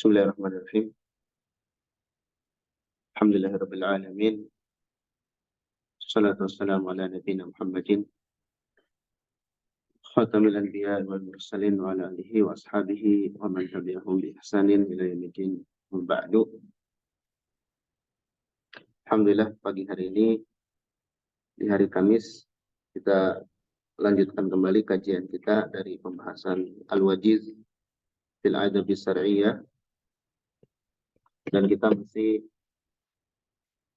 Bismillahirrahmanirrahim. Alhamdulillahirabbil alamin. Wassalatu wassalamu ala nabiyyina Muhammadin khatamil anbiya wal mursalin wa ala alihi wa ashabihi wa man tabi'ahum bi ihsanin ila yaumiddin. Ba'du. Alhamdulillah pagi hari ini di hari Kamis kita lanjutkan kembali kajian kita dari pembahasan Al-Wajiz fil Adab Syar'iyyah, dan kita masih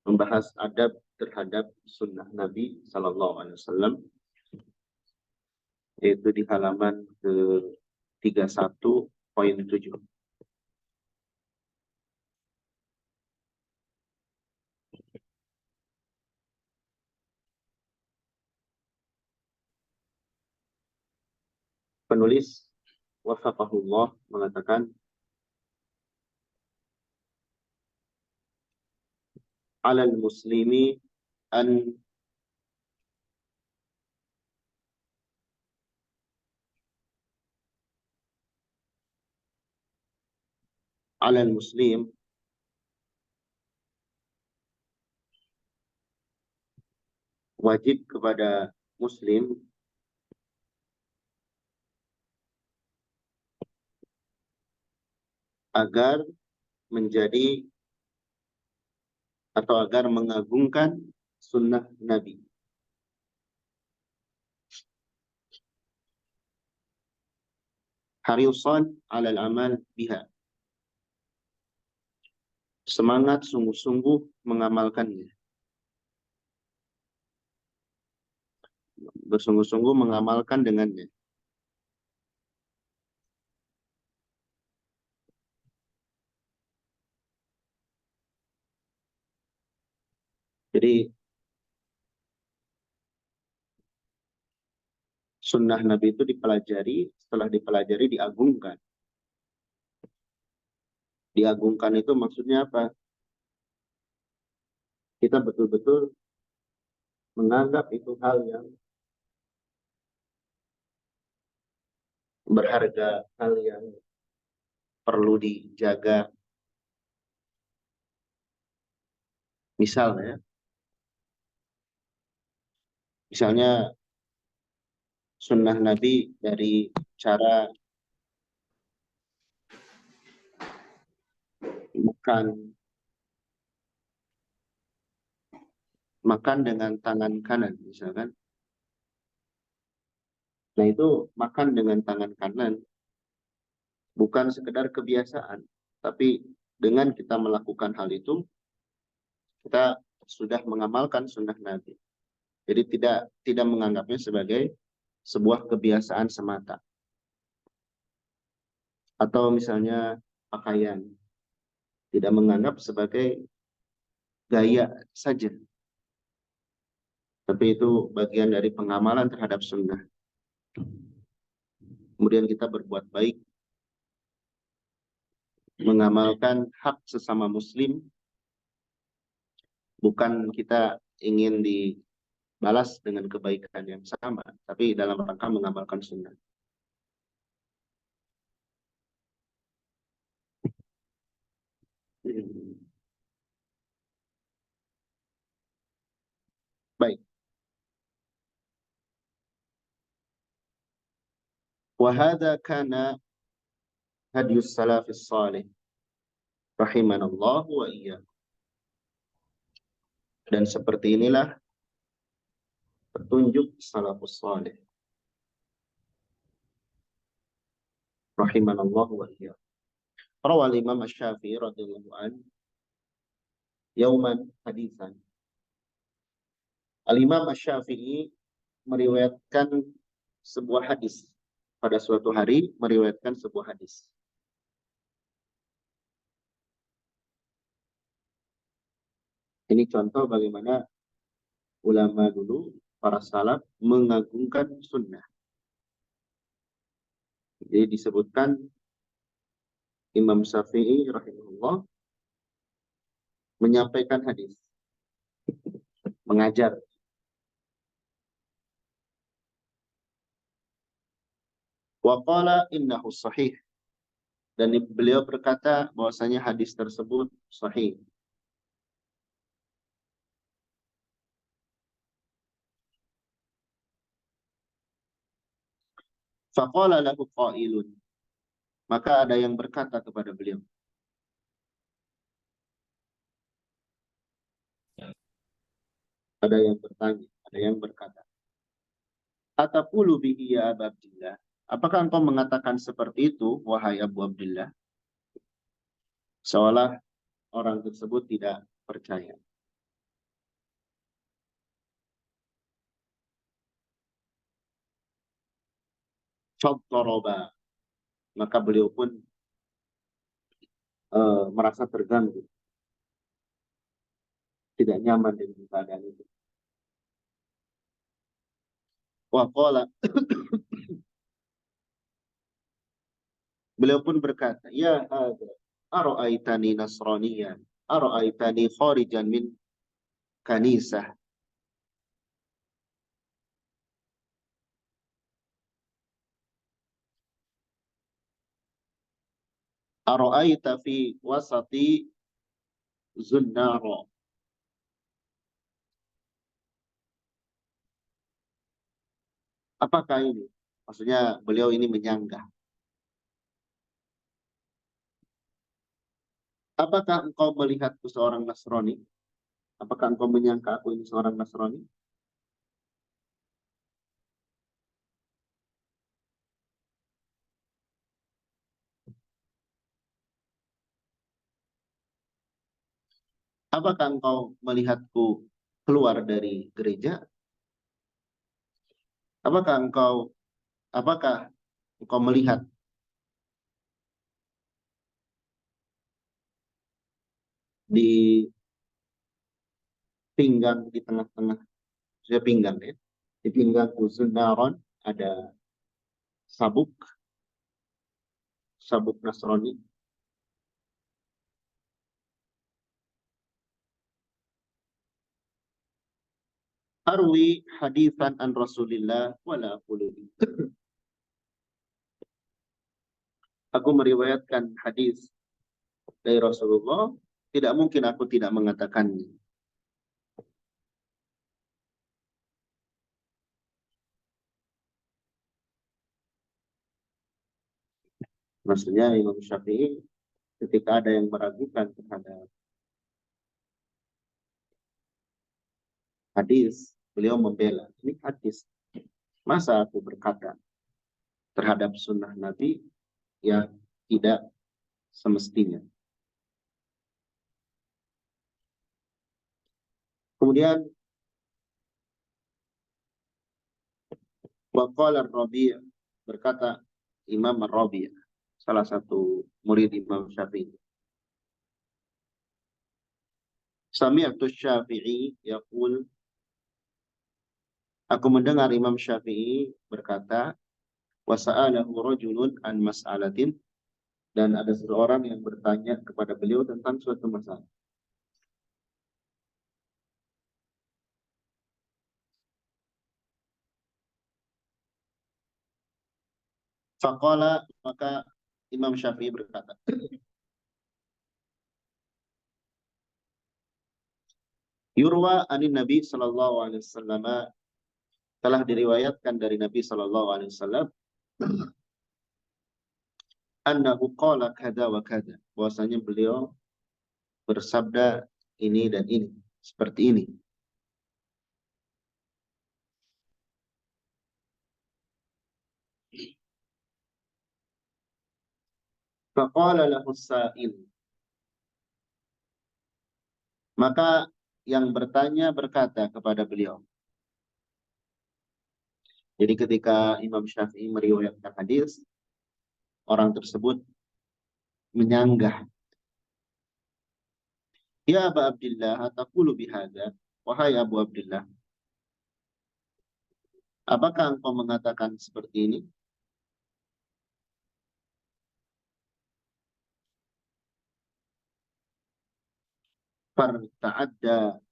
membahas adab terhadap sunnah Nabi Sallallahu Alaihi Wasallam, yaitu di halaman ke-31.7. Penulis wafaqahullah mengatakan, alal muslimi an alal muslim wajib kepada muslim agar menjadi atau agar mengagungkan sunnah Nabi. Hariusan alal amal biha. Semangat sungguh-sungguh mengamalkannya. Bersungguh-sungguh mengamalkan dengannya. Jadi sunnah Nabi itu dipelajari, setelah dipelajari diagungkan. Diagungkan itu maksudnya apa? Kita betul-betul menganggap itu hal yang berharga, hal yang perlu dijaga. Misalnya sunnah Nabi dari cara makan dengan tangan kanan misalkan. Nah, itu makan dengan tangan kanan bukan sekedar kebiasaan, tapi dengan kita melakukan hal itu kita sudah mengamalkan sunnah Nabi. Jadi tidak menganggapnya sebagai sebuah kebiasaan semata. Atau misalnya pakaian, tidak menganggap sebagai gaya saja, tapi itu bagian dari pengamalan terhadap sunnah. Kemudian kita berbuat baik, mengamalkan hak sesama muslim, bukan kita ingin dibalas dengan kebaikan yang sama, tapi dalam rangka mengamalkan sunnah. Baik. Wahada kana hadius salafis salih rahimanallahu wa iyyakum. Dan seperti inilah petunjuk salafus salih rahimanallahu wa iyyakum. Rawal Imam Asy-Syafi'i radhiyallahu anhu yauman haditsan. Al-Imam Asy-Syafi'i meriwayatkan sebuah hadis. Pada suatu hari meriwayatkan sebuah hadis. Ini contoh bagaimana ulama dulu, para salaf, mengagungkan sunnah. Jadi disebutkan Imam Syafi'i rahimahullah menyampaikan hadis, mengajar. Wa qala innahu sahih. Dan beliau berkata bahwasanya hadis tersebut sahih. Faqala lahu qailun. Maka ada yang berkata kepada beliau. Ada yang bertanya, ada yang berkata, Ataqulu bihi ya Aba Abdillah. Apakah engkau mengatakan seperti itu, wahai Abu Abdillah? Seolah orang tersebut tidak percaya. Fattoroba. Maka beliau pun merasa terganggu, tidak nyaman dengan keadaan itu. Waqala, beliau pun berkata, Ya hadha, ara'aitani nasraniyan, ara'aitani kharijan min kanisah, ara'aita fi wasati zunnara. Apakah ini? Maksudnya beliau ini menyanggah. Apakah engkau melihatku seorang Nasrani? Apakah engkau menyangka aku ini seorang Nasrani? Apakah engkau melihatku keluar dari gereja? Apakah engkau melihat di pinggang di tengah-tengah, saya pinggang ya, di pinggang Zunaron ada sabuk, sabuk Nasrani. Arwi hadithan an Rasulillah wala aqulu. Aku meriwayatkan hadis dari Rasulullah, tidak mungkin aku tidak mengatakannya. Maksudnya Imam Syafi'i ketika ada yang meragukan terhadap hadis, beliau membela. Ini hadis. Masa aku berkata terhadap sunnah Nabi yang tidak semestinya. Kemudian waqala Rabi' berkata Imam Rabi', salah satu murid Imam Syafi'i. Sami'tu Syafi'i yaqul, aku mendengar Imam Syafi'i berkata, wa sa'alahu rajulun an mas'alatin, dan ada seseorang yang bertanya kepada beliau tentang suatu masalah. Faqala, maka Imam Syafi'i berkata, Yurwa anin Nabi sallallahu alaihi wasallam, telah diriwayatkan dari Nabi sallallahu alaihi wasallam, annahu qala kada wa kada, bahwasanya beliau bersabda ini dan ini, seperti ini. Faqala lahu sa'il, maka yang bertanya berkata kepada beliau. Jadi ketika Imam Syafi'i meriwayatkan hadis, orang tersebut menyanggah. Ya Aba Abdillah, ataqulu bihadza, wahai Abu Abdillah, apakah engkau mengatakan seperti ini? Farta'adda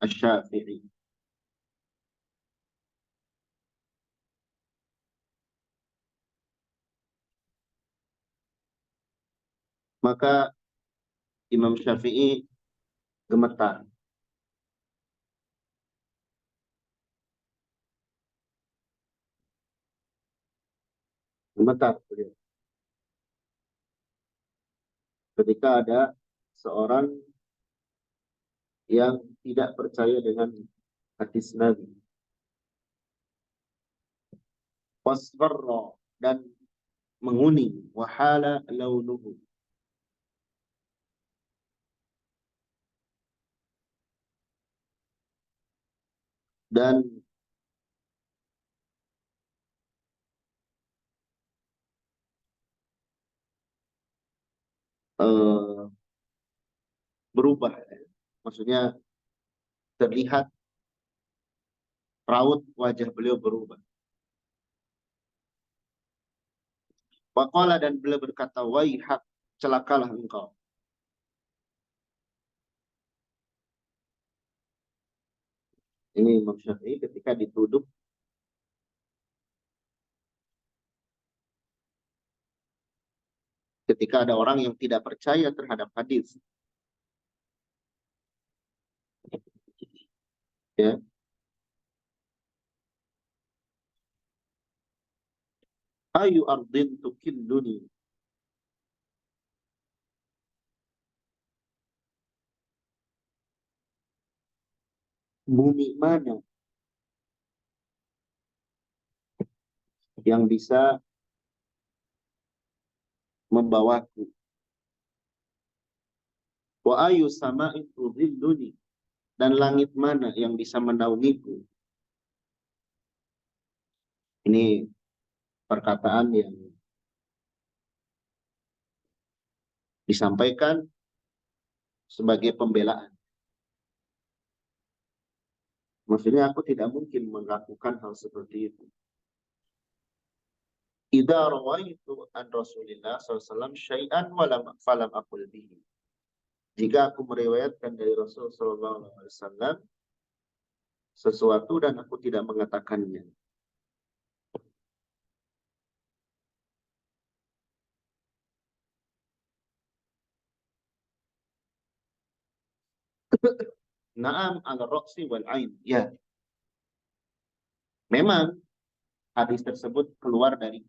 asy-Syafi'i. Maka Imam Syafi'i gemetar. Gemetar ketika ada seorang yang tidak percaya dengan hadis Nabi. Wasfarra, dan menguning, wahala launuhu, dan eh, berubah. Maksudnya terlihat raut wajah beliau berubah. Waqala, dan beliau berkata, waihak, celakalah engkau. Ini Imam Syafi'i ketika dituduh ketika ada orang yang tidak percaya terhadap hadis. Ya. Ayu ardin tukilluni, bumi mana yang bisa membawaku? Wa ayu sama'in tudhilluni, dan langit mana yang bisa menaungiku? Ini perkataan yang disampaikan sebagai pembelaan. Maksudnya aku tidak mungkin melakukan hal seperti itu. Idza rawaitu an Rasulillah SAW syai'an falam aqul bihi. Jika aku meriwayatkan dari Rasul SAW sesuatu dan aku tidak mengatakannya. Naam ala ra'si wal ain. Ya, memang hadis tersebut keluar dari,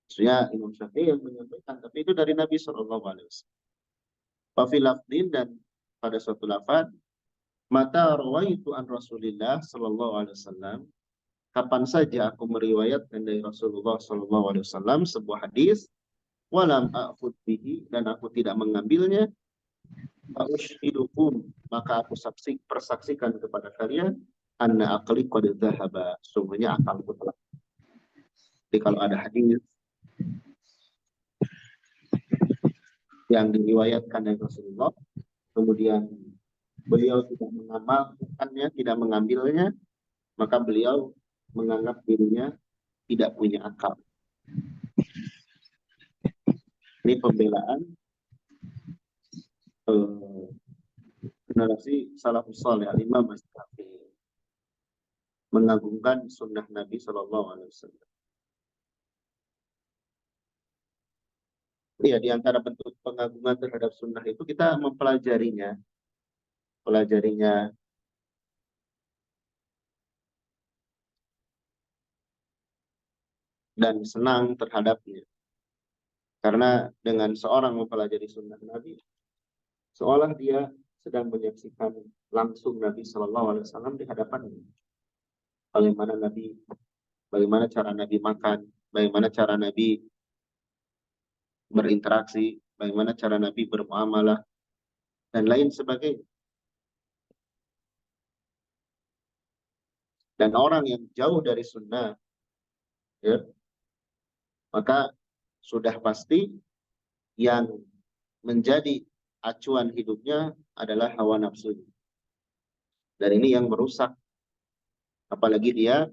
maksudnya Imam Syafi'i yang menyampaikan, tapi itu dari Nabi SAW. Wafilafdin, dan pada suatu lafaz, mata rawaitu an Rasulillah SAW, kapan saja aku meriwayatkan dari Rasulullah SAW sebuah hadis, walam a'khud bihi, dan aku tidak mengambilnya, fa'ushidukum, maka aku persaksikan kepada kalian, anna aqli qad dhahaba, sungguhnya akalku telah. Jadi kalau ada hadis yang diriwayatkan dari Rasulullah, kemudian beliau tidak mengamalkannya, tidak mengambilnya, maka beliau menganggap dirinya tidak punya akal. Ini pembelaan generasi salafus saleh, Al-Imam As-Syafi'i, mengagungkan sunnah Nabi SAW. Iya, di antara bentuk pengagungan terhadap sunnah itu kita mempelajarinya, dan senang terhadapnya. Karena dengan seorang mempelajari sunnah Nabi, seolah dia sedang menyaksikan langsung Nabi SAW di hadapannya. Bagaimana cara Nabi makan, bagaimana cara Nabi berinteraksi, bagaimana cara Nabi bermuamalah, dan lain sebagainya. Dan orang yang jauh dari sunnah, ya, maka sudah pasti yang menjadi acuan hidupnya adalah hawa nafsu. Dan ini yang merusak, apalagi dia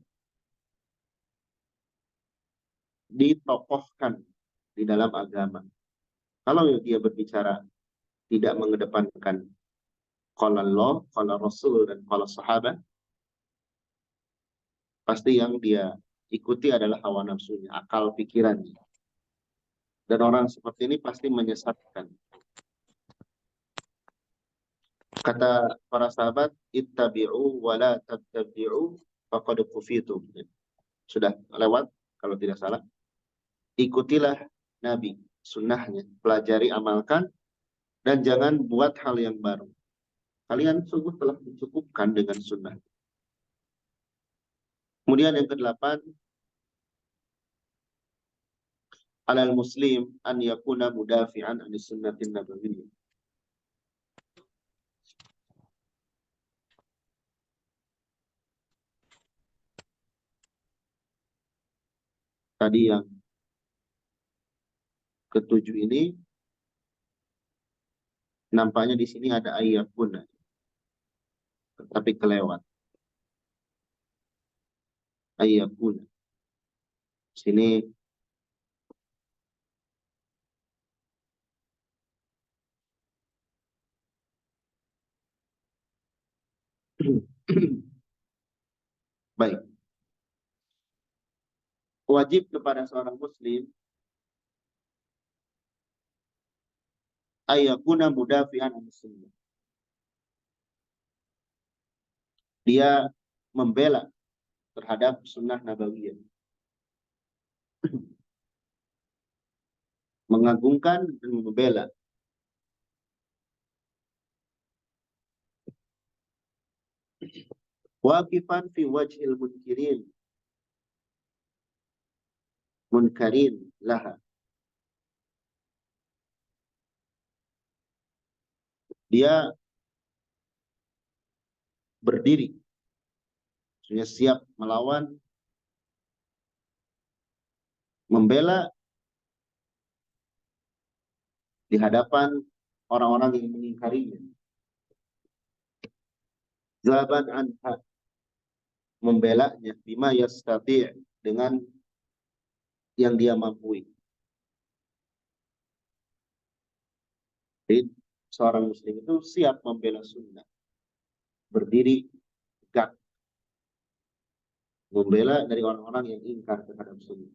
ditokohkan di dalam agama. Kalau dia berbicara tidak mengedepankan qala Allah, qala Rasul, dan qala sahabat, pasti yang dia ikuti adalah hawa nafsunya, akal pikirannya. Dan orang seperti ini pasti menyesatkan. Kata para sahabat, ittabi'u wa la tattabi'u faqad kufitum. Sudah lewat kalau tidak salah. Ikutilah Nabi, sunnahnya, pelajari, amalkan, dan jangan buat hal yang baru. Kalian sungguh telah dicukupkan dengan sunnah. Kemudian yang kedelapan, alal muslim an yakuna mudafi'an anis sunnatin nabawiyyah. Tadi yang ketujuh ini, nampaknya di sini ada ayyakuna, tapi kelewat. Ayyakuna. Sini baik. Wajib kepada seorang muslim ayyakuna mudafi'an anis sunnah. Dia membela terhadap sunnah nabawiyah. Mengagungkan dan membela. Waqifan fi wajhil munkarin laha. Dia berdiri, maksudnya siap melawan, membela di hadapan orang-orang yang mengingkarinya. Zaban anha, membelanya bima yastati' dengan yang dia mampu. Jadi seorang muslim itu siap membela sunnah, berdiri tegak, membela dari orang-orang yang ingkar terhadap sunnah.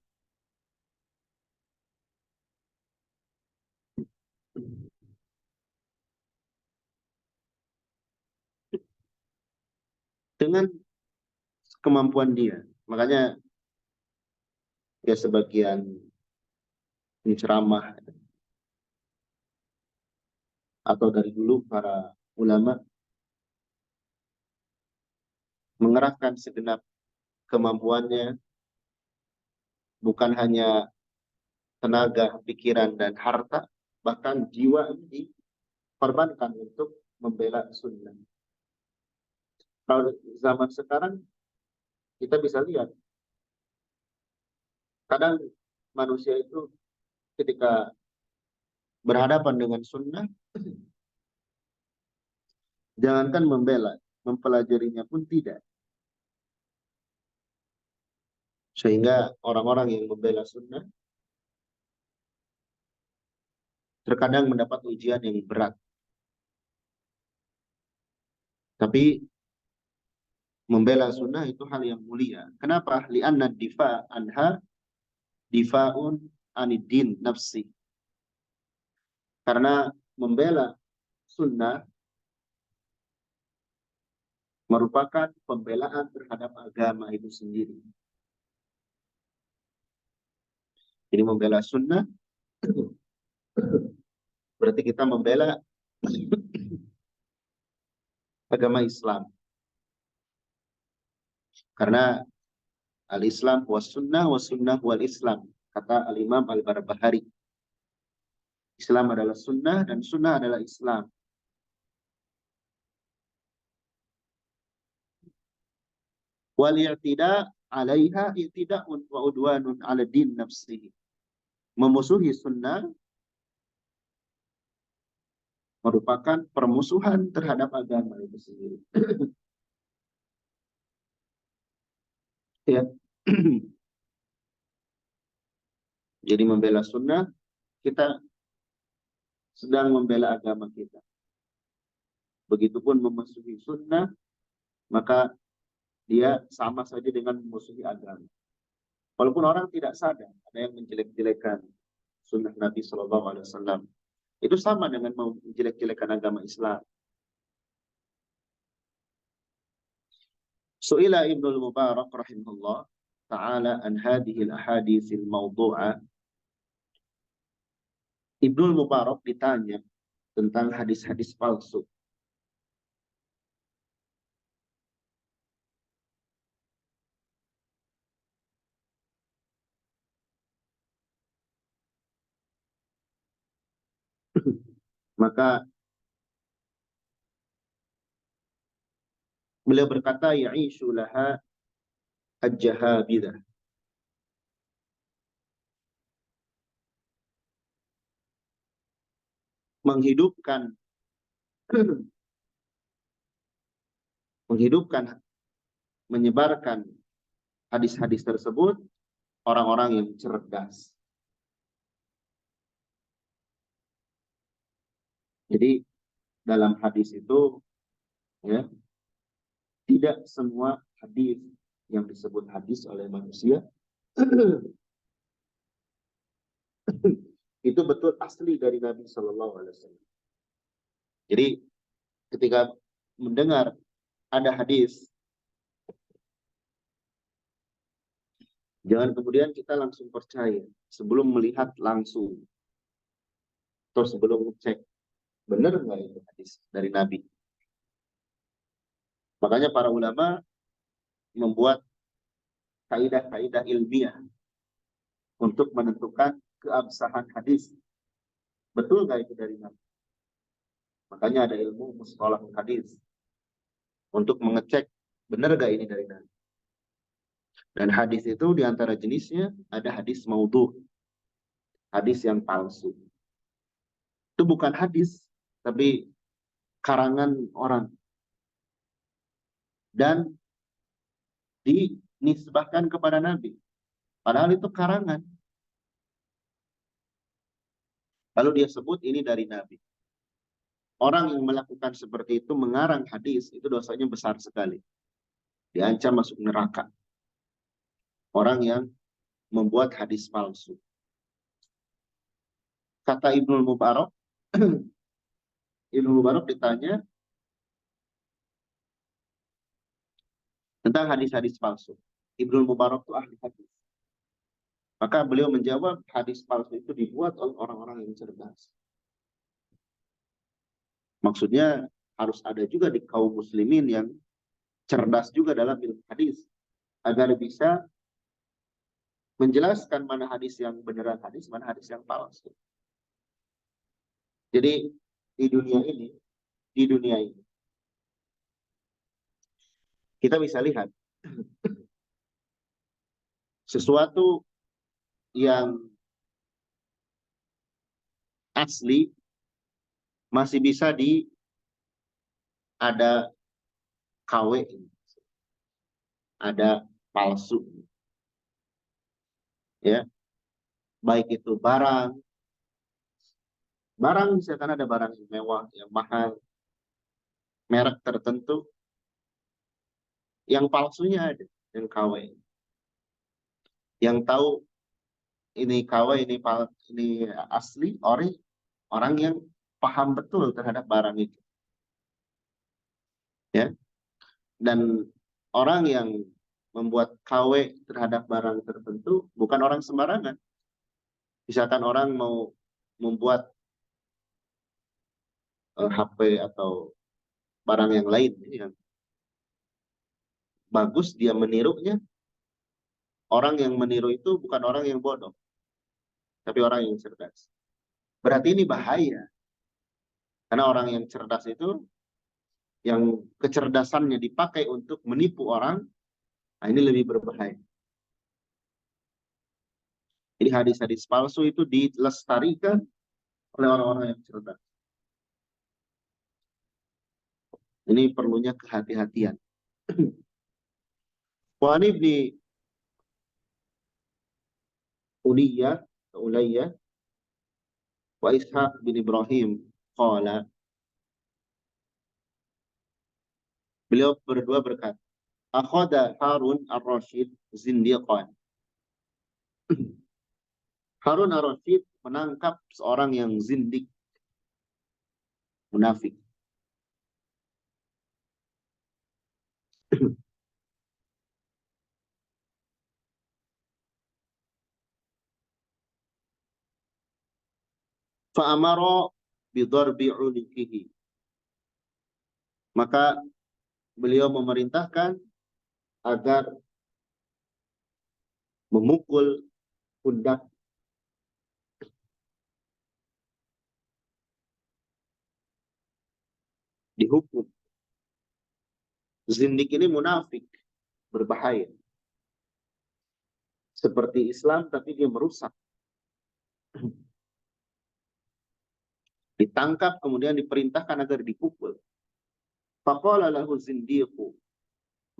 Dengan kemampuan dia. Makanya ya sebagian penceramah atau dari dulu para ulama mengerahkan segenap kemampuannya, bukan hanya tenaga, pikiran, dan harta, bahkan jiwa ini dikorbankan untuk membela sunnah. Kalau zaman sekarang kita bisa lihat, kadang manusia itu ketika berhadapan dengan sunnah, jangankan membela, mempelajarinya pun tidak. Sehingga orang-orang yang membela sunnah terkadang mendapat ujian yang berat. Tapi membela sunnah itu hal yang mulia. Kenapa? Li'anna difa anha difa'un anidin nafsi. Karena membela sunnah merupakan pembelaan terhadap agama itu sendiri. Jadi membela sunnah berarti kita membela agama Islam. Karena al-Islam was sunnah wal Islam. Kata al-Imam al-Barbahari. Islam adalah sunnah dan sunnah adalah Islam. Wal i'tida 'alaiha i'tida'un wa udwanun 'ala din nafsihi. Memusuhi sunnah merupakan permusuhan terhadap agama itu sendiri. Ya. Jadi membela sunnah, kita sedang membela agama kita. Begitupun memusuhi sunnah, maka dia sama saja dengan memusuhi agama. Walaupun orang tidak sadar, ada yang menjelek-jelekan sunnah Nabi Shallallahu Alaihi Wasallam. Itu sama dengan menjelek-jelekan agama Islam. Su'ila Ibnul Mubarak rahimahullah ta'ala an hadhihi al-ahaditsil mawdu'a. Ibnul Mubarak ditanya tentang hadis-hadis palsu. Maka beliau berkata, ya'ishu laha al-jahabidah. Menghidupkan menyebarkan hadis-hadis tersebut orang-orang yang cerdas. Jadi dalam hadis itu ya, tidak semua hadis yang disebut hadis oleh manusia itu betul asli dari Nabi Shallallahu Alaihi Wasallam. Jadi ketika mendengar ada hadis, jangan kemudian kita langsung percaya sebelum melihat langsung, atau sebelum cek benar nggak itu hadis dari Nabi. Makanya para ulama membuat kaidah-kaidah ilmiah untuk menentukan keabsahan hadis. Betul nggak itu dari Nabi? Makanya ada ilmu mustalahul hadis untuk mengecek benar nggak ini dari Nabi. Dan hadis itu diantara jenisnya ada hadis maudhu, hadis yang palsu. Itu bukan hadis, tapi karangan orang. Dan dinisbahkan kepada Nabi. Padahal itu karangan. Lalu dia sebut ini dari Nabi. Orang yang melakukan seperti itu mengarang hadis, itu dosanya besar sekali. Diancam masuk neraka. Orang yang membuat hadis palsu. Kata Ibnul Mubarak, Ibnul Mubarak ditanya tentang hadis-hadis palsu. Ibnul Mubarak itu ahli hadis. Maka beliau menjawab, hadis palsu itu dibuat oleh orang-orang yang cerdas. Maksudnya harus ada juga di kaum muslimin yang cerdas juga dalam ilmu hadis. Agar bisa menjelaskan mana hadis yang beneran hadis, mana hadis yang palsu. Jadi di dunia ini, kita bisa lihat sesuatu yang asli masih bisa ada KW, ada palsu, ya, baik itu barang misalkan ada barang yang mewah, yang mahal, merek tertentu, yang palsunya ada, yang KW. Yang tahu ini KW, ini asli, orang yang paham betul terhadap barang itu. Ya. Dan orang yang membuat KW terhadap barang tertentu bukan orang sembarangan. Misalkan orang mau membuat HP atau barang yang lain yang bagus, dia menirunya. Orang yang meniru itu bukan orang yang bodoh, tapi orang yang cerdas. Berarti ini bahaya. Karena orang yang cerdas itu, yang kecerdasannya dipakai untuk menipu orang, nah ini lebih berbahaya. Jadi hadis-hadis palsu itu dilestarikan oleh orang-orang yang cerdas. Ini perlunya kehati-hatian. Wa an ibni Ulayya wa Ishaq bin Ibrahim qala, beliau berdua berkata, akhadha Harun ar-Rasyid zindiqan. Harun ar-Rasyid menangkap seorang yang zindik, munafik. Fa'amara bidarbi unukihi. Maka beliau memerintahkan agar memukul pundak. Dihukum. Zindik ini munafik, berbahaya. Seperti Islam, tapi dia merusak. Ditangkap, kemudian diperintahkan agar dipukul. Faqala lahu zindiqu.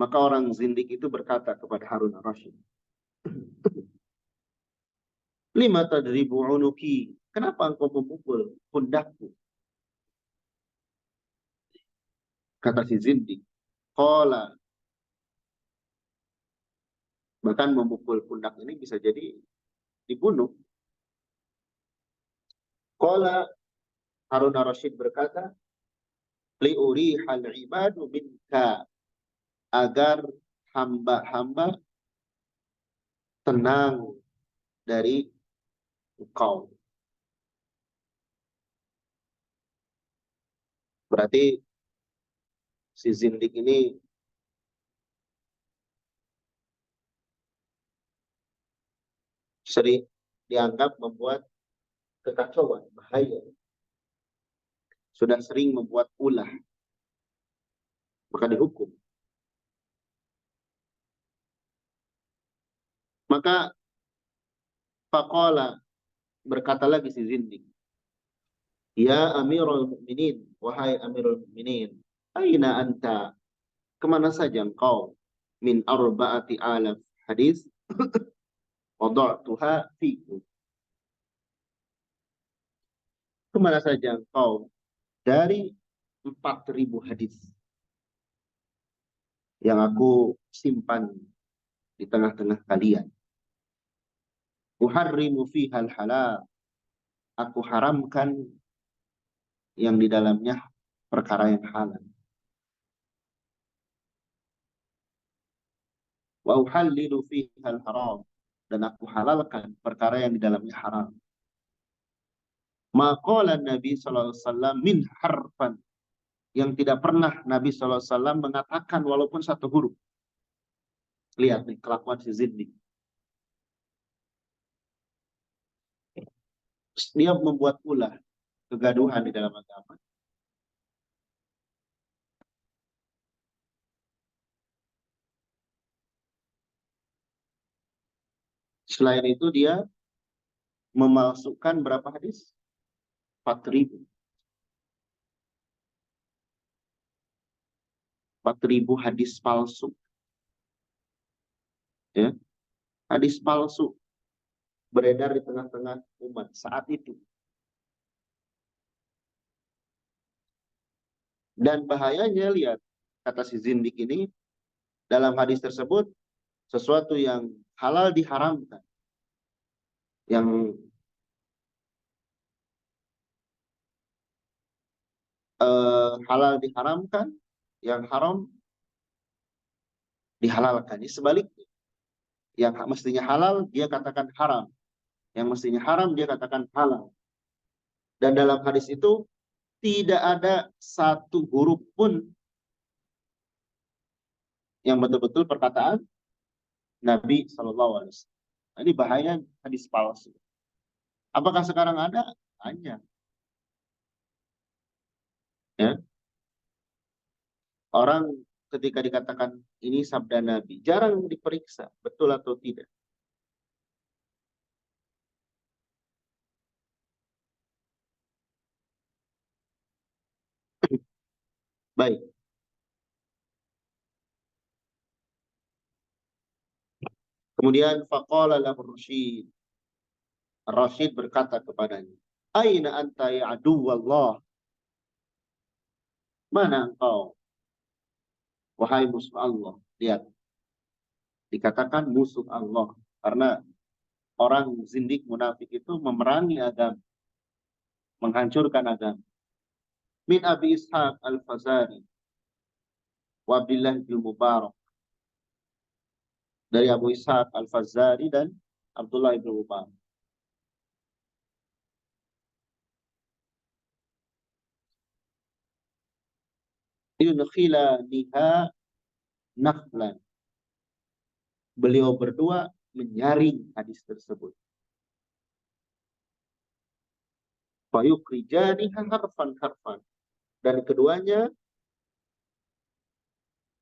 Maka orang zindik itu berkata kepada Harun ar-Rasyid, lima tadribu unuki. Kenapa engkau memukul pundakku? Kata si zindik. Qala. Bahkan memukul pundak ini bisa jadi dibunuh. Qala. Harun ar-Rasyid berkata, li'urihal ibadu minka. Agar hamba-hamba tenang dari engkau. Berarti si zindik ini sering dianggap membuat kekacauan, bahaya. Sudah sering membuat ulah, maka dihukum. Maka faqala, berkata lagi si zindik, ya Amirul Mukminin, wahai Amirul Mukminin, aina anta, kemana saja engkau, min arba'ati alaf hadis, wada'tuha fikum. Kemana saja engkau dari 4.000 hadis yang aku simpan di tengah-tengah kalian. Uharrimu fihal halal. Aku haramkan yang di dalamnya perkara yang halal. Wa uhallilu fihal haram. Dan aku halalkan perkara yang di dalamnya haram. Maqala Nabi SAW min harfan. Yang tidak pernah Nabi SAW mengatakan walaupun satu huruf. Lihat nih kelakuan si zindik. Dia membuat ulah kegaduhan di dalam agama. Selain itu dia memalsukan berapa hadis? 4.000. 4.000 hadis palsu. Ya, hadis palsu beredar di tengah-tengah umat saat itu. Dan bahayanya lihat, kata si zindik ini, dalam hadis tersebut, sesuatu yang halal diharamkan. Yang halal diharamkan, yang haram dihalalkan. Ini sebaliknya. Yang mestinya halal, dia katakan haram. Yang mestinya haram, dia katakan halal. Dan dalam hadis itu, tidak ada satu huruf pun yang betul-betul perkataan Nabi SAW. Nah, ini bahaya hadis palsu. Apakah sekarang ada? Hanya. Ya. Orang ketika dikatakan ini sabda Nabi, jarang diperiksa betul atau tidak. Baik. Kemudian faqala lahu Rasyid. Rasyid berkata kepadanya, aina anta ya aduwallah? Mana engkau, wahai musuh Allah? Lihat, dikatakan musuh Allah karena orang zindik munafik itu memerangi agama, menghancurkan agama. Min Abi Ishaq Al-Fazari wa Abdullah bin Mubarak, dari Abu Ishaq Al-Fazari dan Abdullah bin Mubarak. Yunkhila niha nakhlan. Beliau berdua menyaring hadis tersebut. Fayukhrijaniha harfan. Dan keduanya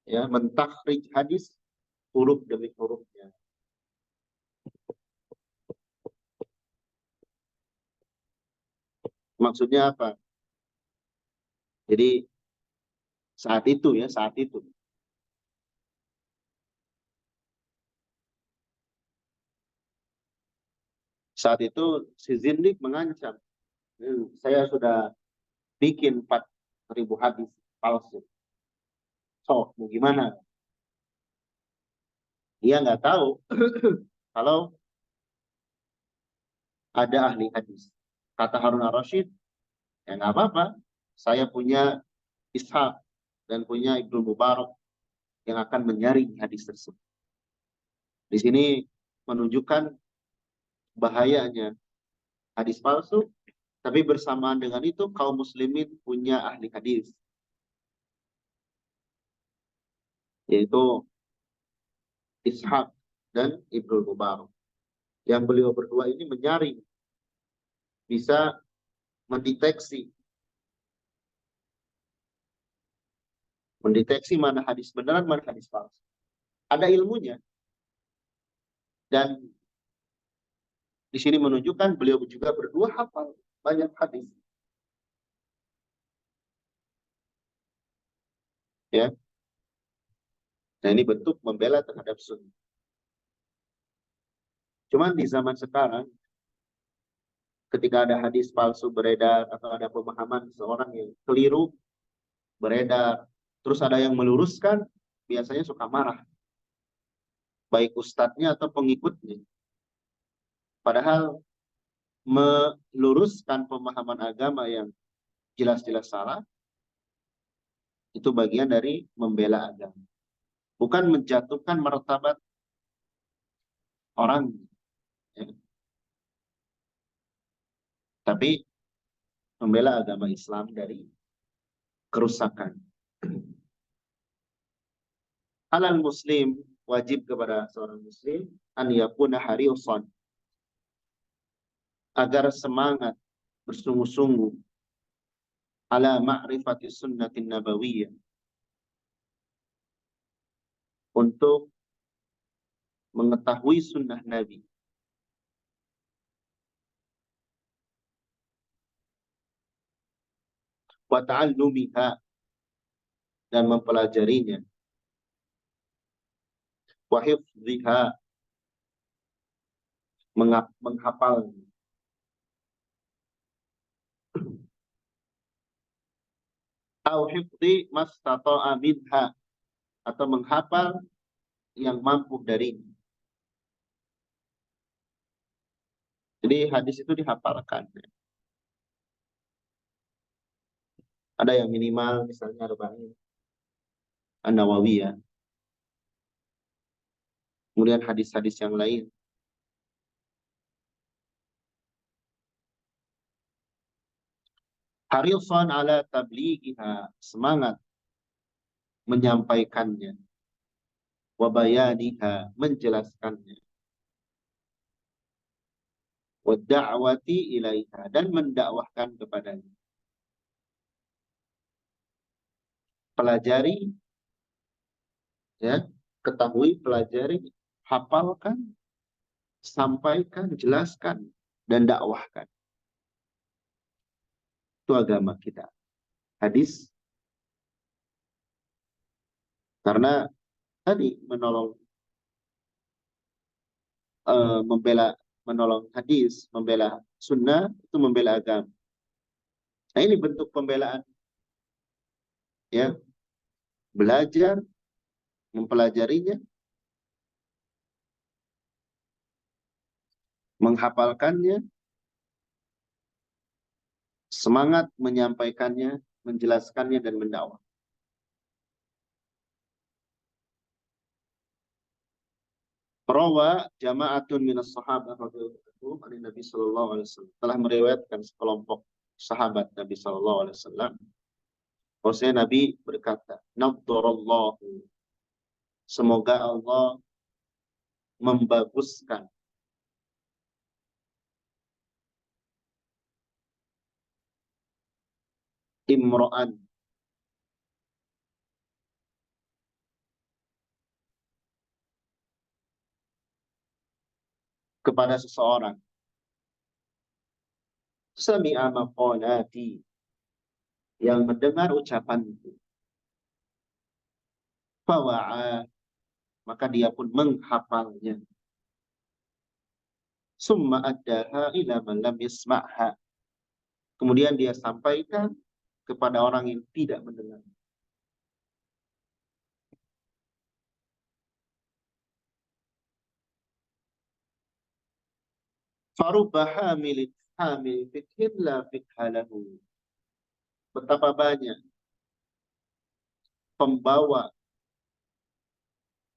ya mentakhrij hadis huruf demi hurufnya. Maksudnya apa? Jadi saat itu si Zindik mengancam, saya sudah bikin 4.000 hadis palsu. So, mau gimana? Dia nggak tahu kalau ada ahli hadis. Kata Harun al-Rashid, ya nggak apa-apa. Saya punya Ishaq dan punya Ibnu Mubarak yang akan menyaring hadis tersebut. Di sini menunjukkan bahayanya hadis palsu, tapi bersamaan dengan itu kaum muslimin punya ahli hadis, yaitu Ishaq dan Ibnu Mubarak. Yang beliau berdua ini menyaring, bisa mendeteksi mana hadis beneran, mana hadis palsu. Ada ilmunya. Dan di sini menunjukkan beliau juga berdua hafal banyak hadis. Ya. Nah, ini bentuk membela terhadap sunnah. Cuman di zaman sekarang, ketika ada hadis palsu beredar atau ada pemahaman seorang yang keliru beredar, terus ada yang meluruskan, biasanya suka marah. Baik ustadznya atau pengikutnya. Padahal meluruskan pemahaman agama yang jelas-jelas salah, itu bagian dari membela agama. Bukan menjatuhkan martabat orang. Ya. Tapi membela agama Islam dari kerusakan. Alal muslim, wajib kepada seorang muslim an yakuna hariusan, agar semangat bersungguh-sungguh ala ma'rifati sunnatin nabawiyah, untuk mengetahui sunnah Nabi, wa ta'allumiha, dan mempelajarinya, wa hifdhiha, menghafalnya, au hifdhi mastata'a minha, atau menghafal yang mampu darinya. Jadi hadis itu dihafalkan. Ada yang minimal misalnya Arba'in An-Nawawiyah. Kemudian hadis-hadis yang lain. Harisan ala tablighiha, semangat menyampaikannya. Wa bayaniha, menjelaskannya. Wa da'wati ilaiha, dan mendakwahkan kepadanya. Pelajari, ya, ketahui, pelajari, hafalkan, sampaikan, jelaskan, dan dakwahkan. Itu agama kita. Hadis, karena tadi menolong hadis, membela sunnah, itu membela agama. Nah, ini bentuk pembelaan. Ya, belajar, mempelajarinya, menghafalkannya, semangat menyampaikannya, menjelaskannya, dan mendakwah. Rawa jama'atun minas sahabat radhiyallahu anhum Nabi sallallahu alaihi wasallam, telah meriwayatkan sekelompok sahabat Nabi sallallahu alaihi wasallam, bahwasanya Nabi berkata, "Naddarallahu," semoga Allah membaguskan imro'an, kepada seseorang, sami'a maqalati, yang mendengar ucapanku, fawa'a, maka dia pun menghafalnya, summa addaha ila man lam yasma'ha, kemudian dia sampaikan kepada orang yang tidak mendengar. Farubba hamil fikhin la fikha lahu, betapa banyak pembawa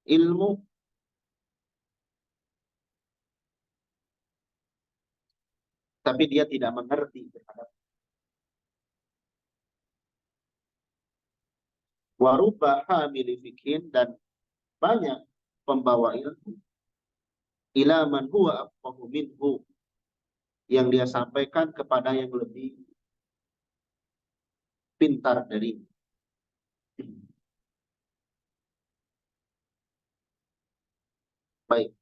ilmu tapi dia tidak mengerti terhadap. Warubba hamil fikhin, dan banyak pembawa ilmu ila man huwa afqahu minhu, yang dia sampaikan kepada yang lebih pintar dari. Baik,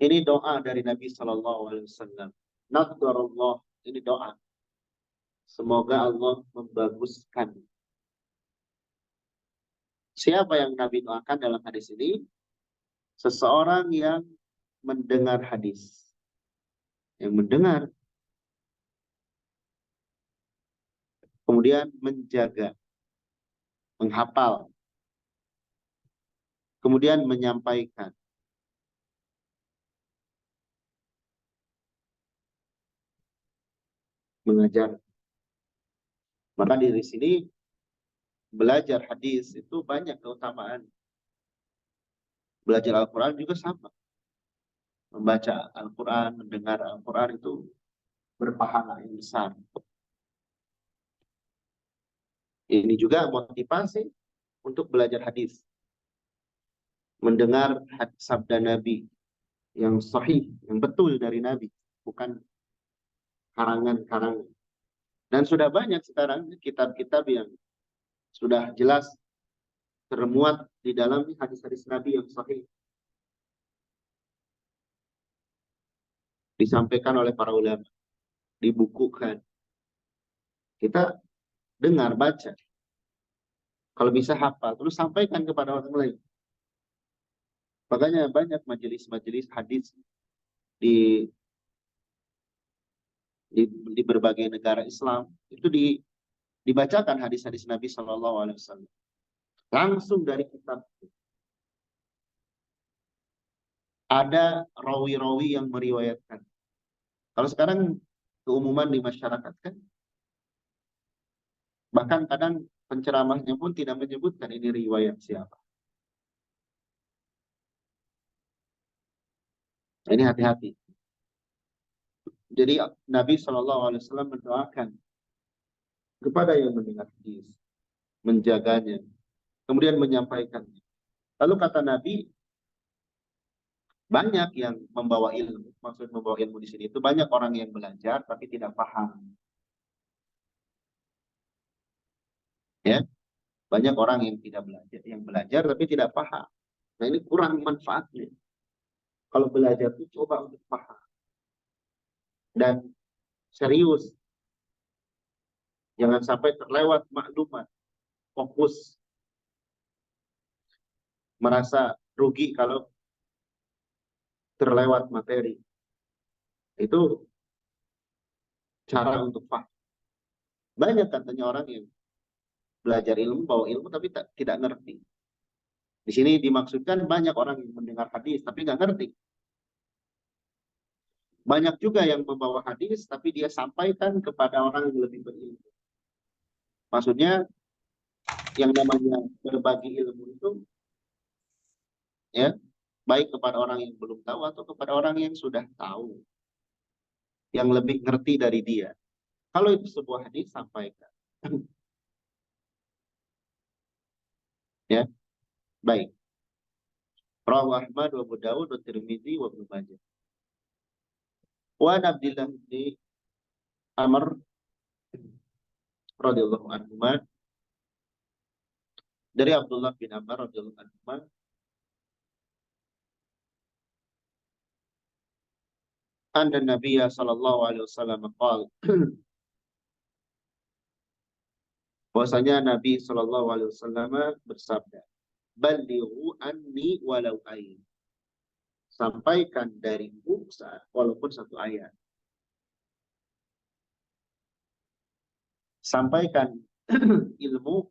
ini doa dari Nabi Shallallahu Alaihi Wasallam. Nadharullah, ini doa. Semoga Allah membaguskan. Siapa yang Nabi doakan dalam hadis ini? Seseorang yang mendengar hadis, yang mendengar, kemudian menjaga, menghafal, kemudian menyampaikan, mengajar. Maka dari sini belajar hadis itu banyak keutamaan. Belajar Al-Quran juga sama. Membaca Al-Quran, mendengar Al-Quran itu berpahala yang besar. Ini juga motivasi untuk belajar hadis. Mendengar sabda Nabi yang sahih, yang betul dari Nabi, bukan karangan-karangan. Dan sudah banyak sekarang kitab-kitab yang sudah jelas termuat di dalam hadis-hadis Nabi yang sahih, disampaikan oleh para ulama, dibukukan. Kita dengar, baca. Kalau bisa hafal, terus sampaikan kepada orang lain. Makanya banyak majelis-majelis hadis di, di berbagai negara Islam itu dibacakan hadis-hadis Nabi Shallallahu Alaihi Wasallam langsung dari kitab. Ada rawi-rawi yang meriwayatkan. Kalau sekarang keumuman di masyarakat kan, bahkan kadang penceramahnya pun tidak menyebutkan ini riwayat siapa. Ini hati-hati. Jadi Nabi Shallallahu Alaihi Wasallam mendoakan kepada yang mendengar hadis, menjaganya, kemudian menyampaikannya. Lalu kata Nabi, banyak yang membawa ilmu. Maksud membawa ilmu di sini itu banyak orang yang belajar tapi tidak paham. Ya, banyak orang yang tidak belajar, yang belajar tapi tidak paham. Nah, ini kurang manfaatnya. Kalau belajar itu coba untuk paham dan serius. Jangan sampai terlewat maklumat, fokus, merasa rugi kalau terlewat materi. Itu cara untuk paham. Banyak katanya orang yang belajar ilmu, bawa ilmu tapi tidak ngerti. Di sini dimaksudkan banyak orang yang mendengar hadis tapi nggak ngerti. Banyak juga yang membawa hadis, tapi dia sampaikan kepada orang yang lebih berilmu. Maksudnya, yang namanya berbagi ilmu itu, ya, baik kepada orang yang belum tahu atau kepada orang yang sudah tahu, yang lebih ngerti dari dia. Kalau itu sebuah hadis, sampaikan. Ya, baik. Rawahu Ahmad wa Abu Dawud wa Tirmidzi wa Ibnu Majah. Wa Abdillah bin Amr radhiyallahu anhu, dari Abdullah bin Amr radhiyallahu anhu, anna Nabiya sallallahu alaihi wasallam qala, bahwasanya Nabi sallallahu alaihi wasallam bersabda, "Ballighu anni walau ayat." Sampaikan dariku walaupun satu ayat. Sampaikan ilmu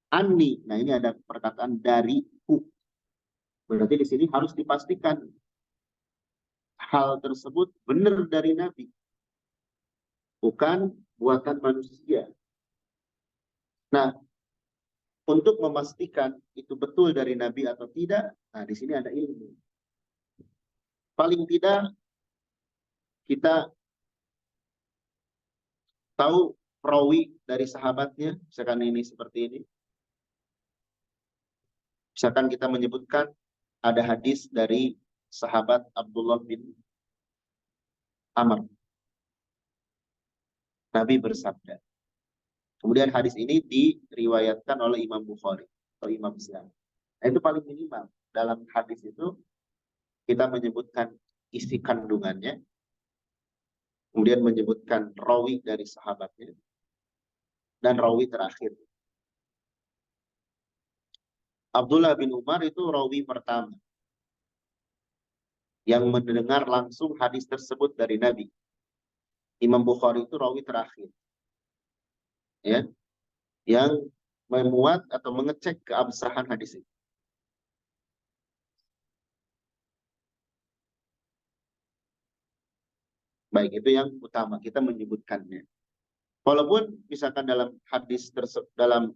anni. Nah, ini ada perkataan dariku. Berarti di sini harus dipastikan hal tersebut benar dari Nabi, bukan buatan manusia. Nah, untuk memastikan itu betul dari Nabi atau tidak, nah di sini ada ilmu. Paling tidak kita tahu perawi dari sahabatnya, misalkan ini seperti ini. Misalkan kita menyebutkan ada hadis dari sahabat Abdullah bin Amr. Nabi bersabda. Kemudian hadis ini diriwayatkan oleh Imam Bukhari atau Imam Muslim. Nah, itu paling minimal. Dalam hadis itu kita menyebutkan isi kandungannya, kemudian menyebutkan rawi dari sahabatnya, dan rawi terakhir. Abdullah bin Umar itu rawi pertama yang mendengar langsung hadis tersebut dari Nabi. Imam Bukhari itu rawi terakhir, ya, yang memuat atau mengecek keabsahan hadis itu. Baik, itu yang utama kita menyebutkannya. Walaupun misalkan dalam hadis dalam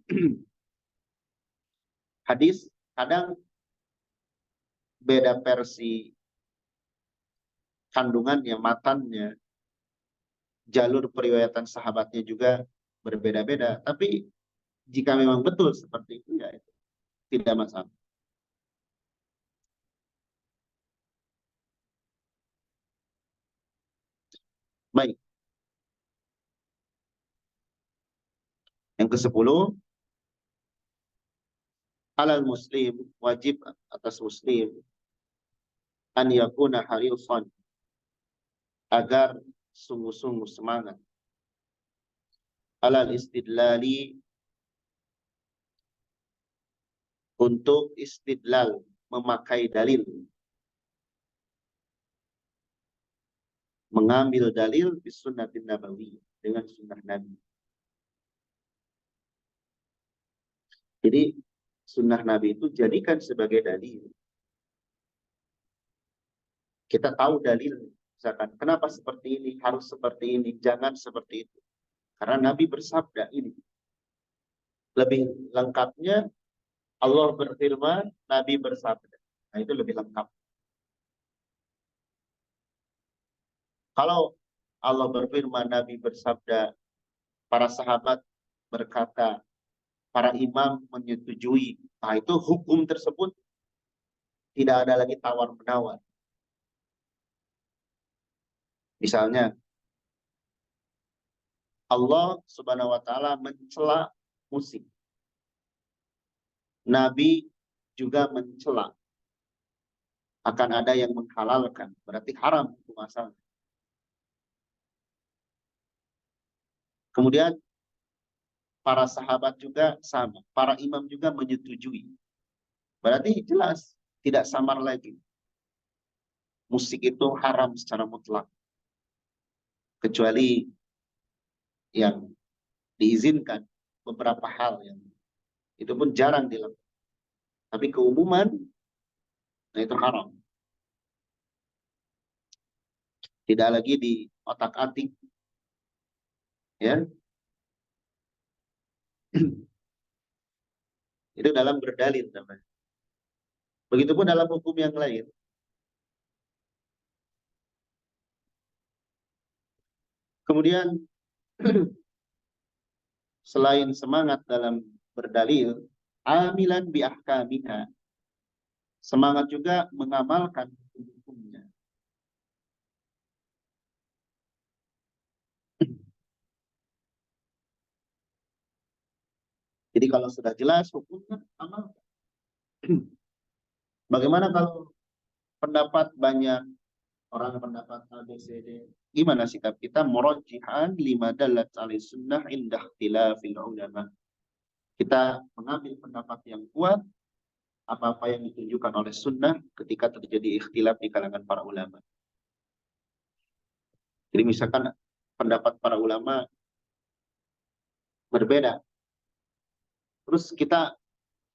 hadis kadang beda versi kandungannya, matannya, jalur periwayatan sahabatnya juga berbeda-beda. Tapi jika memang betul seperti itu, ya itu tidak masalah. Baik. Yang ke-10, alal muslim, wajib atas muslim an yakuna harisan, agar sungguh-sungguh semangat, alal istidlali, untuk istidlal, memakai dalil, mengambil dalil di sunnatin nabawi, dengan sunnah Nabi. Jadi sunnah Nabi itu jadikan sebagai dalil. Kita tahu dalil, misalkan kenapa seperti ini, harus seperti ini, jangan seperti itu. Karena Nabi bersabda ini. Lebih lengkapnya Allah berfirman, Nabi bersabda. Nah, itu lebih lengkap. Kalau Allah berfirman, Nabi bersabda, para sahabat berkata, para imam menyetujui, nah itu hukum tersebut tidak ada lagi tawar-menawar. Misalnya, Allah Subhanahu wa taala mencela musik. Nabi juga mencela. Akan ada yang menghalalkan, berarti haram itu asalnya. Kemudian para sahabat juga sama, para imam juga menyetujui. Berarti jelas tidak samar lagi. Musik itu haram secara mutlak. Kecuali yang diizinkan, beberapa hal yang itu pun jarang dilakukan. Tapi keumuman, nah itu haram. tidak lagi di otak-atik, ya. Itu dalam berdalil namanya. Begitupun dalam hukum yang lain. Kemudian selain semangat dalam berdalil, amilan bi ahkamiha, semangat juga mengamalkan hukumnya. Jadi kalau sudah jelas hukumnya, amalkan. Bagaimana kalau pendapat banyak orang, pendapat A, B, C, D? Gimana sikap kita? Murajjihan lima dalat alaihi sunnah indah khilafil ulama. Kita mengambil pendapat yang kuat, apa-apa yang ditunjukkan oleh sunnah ketika terjadi ikhtilaf di kalangan para ulama. Jadi misalkan pendapat para ulama berbeda, terus kita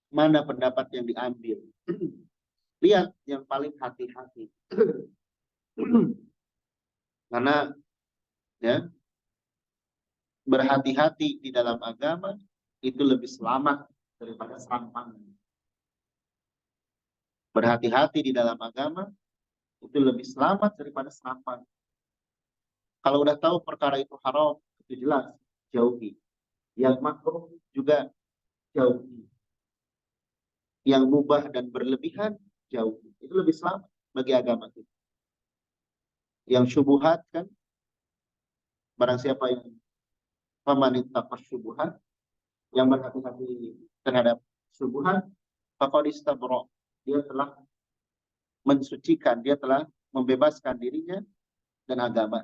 mana pendapat yang diambil? Lihat yang paling hati-hati. Karena ya, berhati-hati di dalam agama itu lebih selamat daripada serampangan. Berhati-hati di dalam agama itu lebih selamat daripada serampangan. Kalau udah tahu perkara itu haram, itu jelas, jauhi. Yang makruh juga jauhi. Yang mubah dan berlebihan, jauhi. Itu lebih selamat bagi agama kita. Yang syubhat kan, barang siapa yang famanittaqas syubhat, yang berhati-hati terhadap syubhat, faqad istabra, dia telah mensucikan, dia telah membebaskan dirinya dan agama.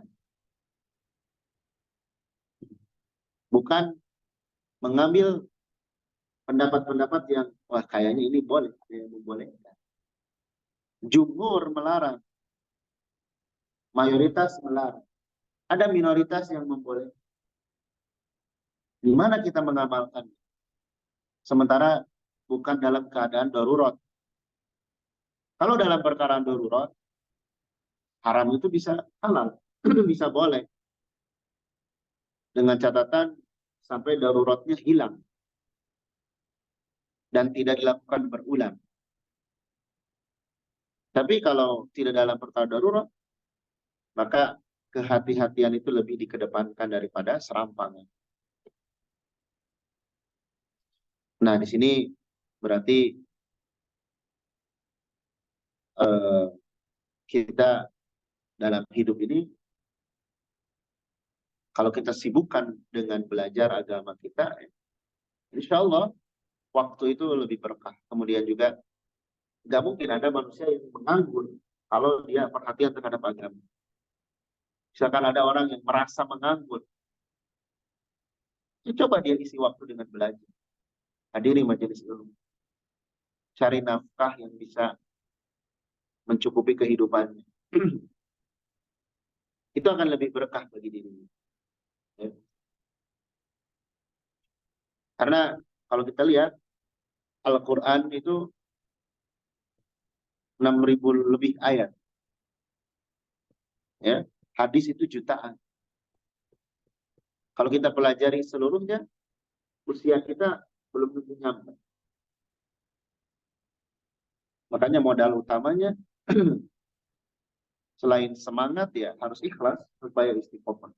Bukan mengambil pendapat-pendapat yang wah kayaknya ini boleh, yang membolehkan. Jumhur melarang, mayoritas melarang. Ada minoritas yang membolehkan. Di mana kita mengamalkan? Sementara bukan dalam keadaan darurat. Kalau dalam perkara darurat, haram itu bisa halal, bisa boleh. Dengan catatan sampai daruratnya hilang. Dan tidak dilakukan berulang. Tapi kalau tidak dalam perkara darurat, maka kehati-hatian itu lebih dikedepankan daripada serampangan. Nah, di sini berarti kita dalam hidup ini, kalau kita sibukkan dengan belajar agama kita, insya Allah waktu itu lebih berkah. Kemudian juga nggak mungkin ada manusia yang menganggur kalau dia perhatian terhadap agama. Misalkan ada orang yang merasa menganggur, ya coba dia isi waktu dengan belajar. Hadiri majelis ilmu. Cari nafkah yang bisa mencukupi kehidupannya. Itu akan lebih berkah bagi dirinya. Ya. Karena kalau kita lihat, Al-Quran itu 6.000 lebih ayat. Ya. Hadis itu jutaan. Kalau kita pelajari seluruhnya, usia kita belum tentu nyampe. Makanya modal utamanya selain semangat ya harus ikhlas supaya istiqomah.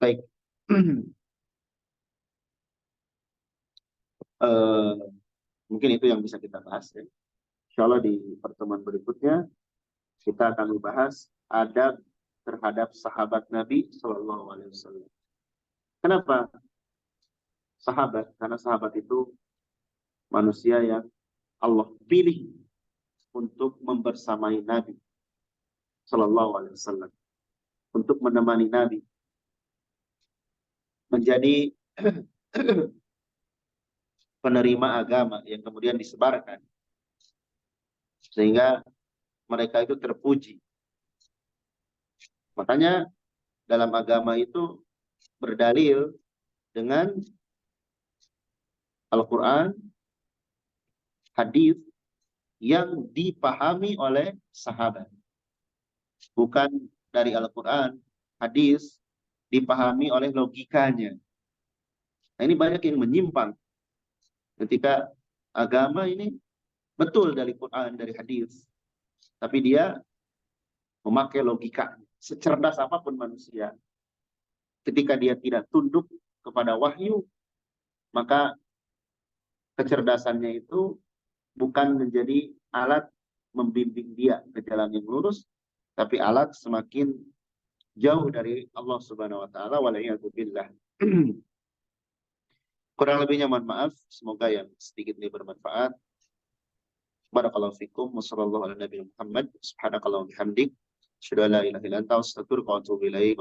Baik. Mungkin itu yang bisa kita bahas ya. Insya Allah di pertemuan berikutnya kita akan membahas adab terhadap sahabat Nabi Shallallahu Alaihi Wasallam. Kenapa sahabat? Karena sahabat itu manusia yang Allah pilih untuk membersamai Nabi Shallallahu Alaihi Wasallam, untuk menemani Nabi, menjadi penerima agama yang kemudian disebarkan, sehingga mereka itu terpuji. Makanya dalam agama itu berdalil dengan Al-Quran hadis yang dipahami oleh sahabat, bukan dari Al-Quran. Hadis dipahami oleh logikanya. Nah, ini banyak yang menyimpang ketika agama ini betul dari Quran, dari hadis, tapi dia memakai logika. Secerdas apapun manusia, ketika dia tidak tunduk kepada wahyu, maka kecerdasannya itu bukan menjadi alat membimbing dia ke jalan yang lurus, tapi alat semakin jauh dari Allah Subhanahu wa taala. Wala'iyatubillah. Kurang lebihnya mohon maaf, semoga yang sedikit ini bermanfaat. Barakallahu fikum wa sallallahu ala nabiyina Muhammad. Subhanakallahumma bihamdik, asyhadu an la ilaha illa anta, astaghfiruka wa atubu ilaik.